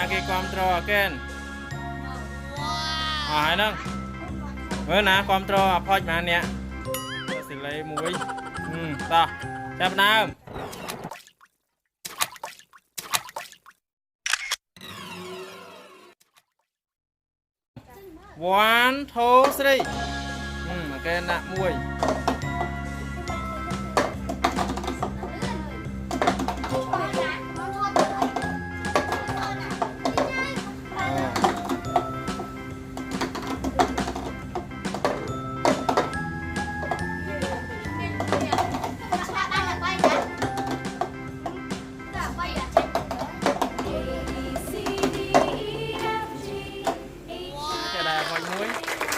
cái control kênh hai nâng với ná control phơi mà nè xử lý muối ta chắp nam 1 2 3cái nạ muối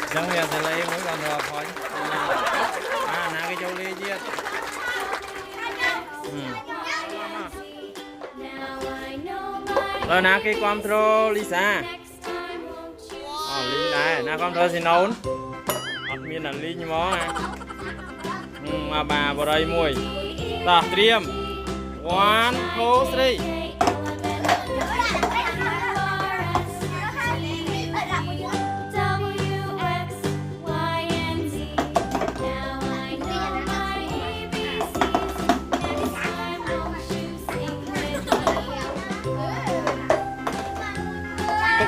Jangan ya selai muối còn rồi thôi. Nà cái châu ly chứ. Rồi nà cái control Lisa. Ly này, nà control xin nấu. Ọt miên là ly như mó nè. Mà bà vào đây muối. Ta triêm. 1 2 3.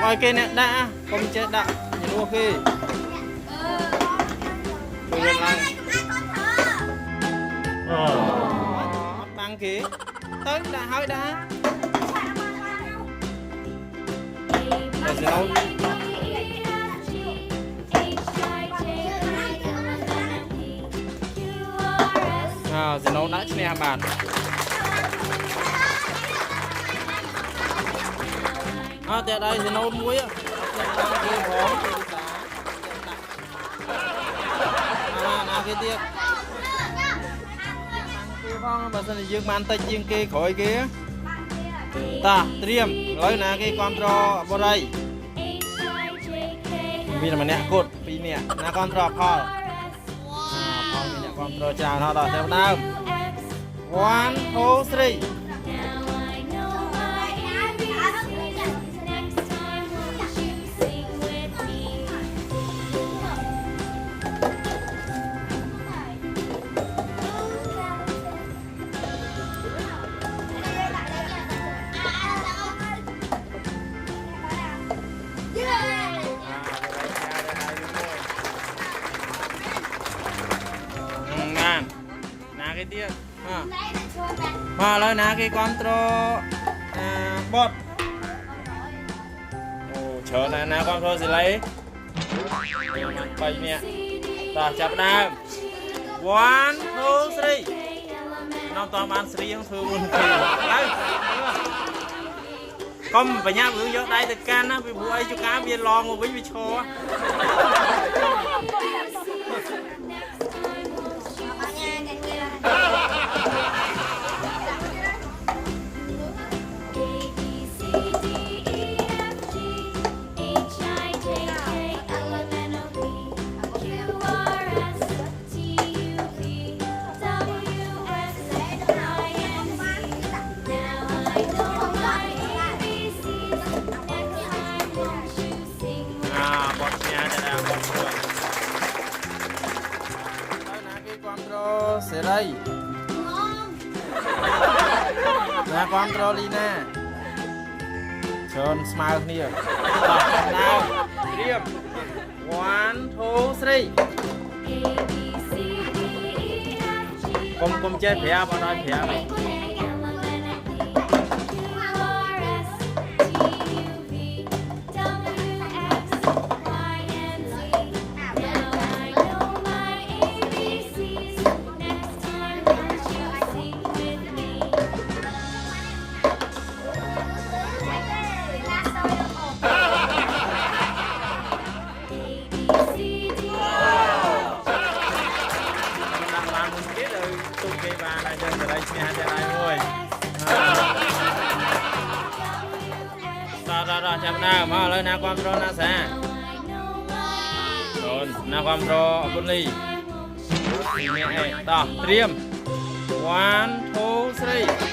Ôi kê nè đã không chết đã nhìn ok tăng kìa tới đã hơi đã để sẽ nấu sẽ nấu đã nè bạn tại đây thì nấu muối á, cái tiệc, bà sẽ dương man tay chiên kê khỏi kia, ta triêm lấy nè cái control vào đây, vì là mình nè cột, vì nè nè control Paul, Paul nè control chào nó rồi theo nào, 1 2 3. Cái tia lên nè cái control bot chờ này nè control gì lấy bay nè ta chập đam 1 2 3 nó toàn ban sri không thưa buồn đấy không phải nhá vừa vô đây từ can á vì bữa ấy cho cá viên lon một với cho sẽ đây là control Lina Sơn smile nè nào điệp 1 2 3 cùng chơi phép vào đây phép rồi chạm nào mà lên nào control na xa rồi nào control con ly nhẹ to triêm 1 2 3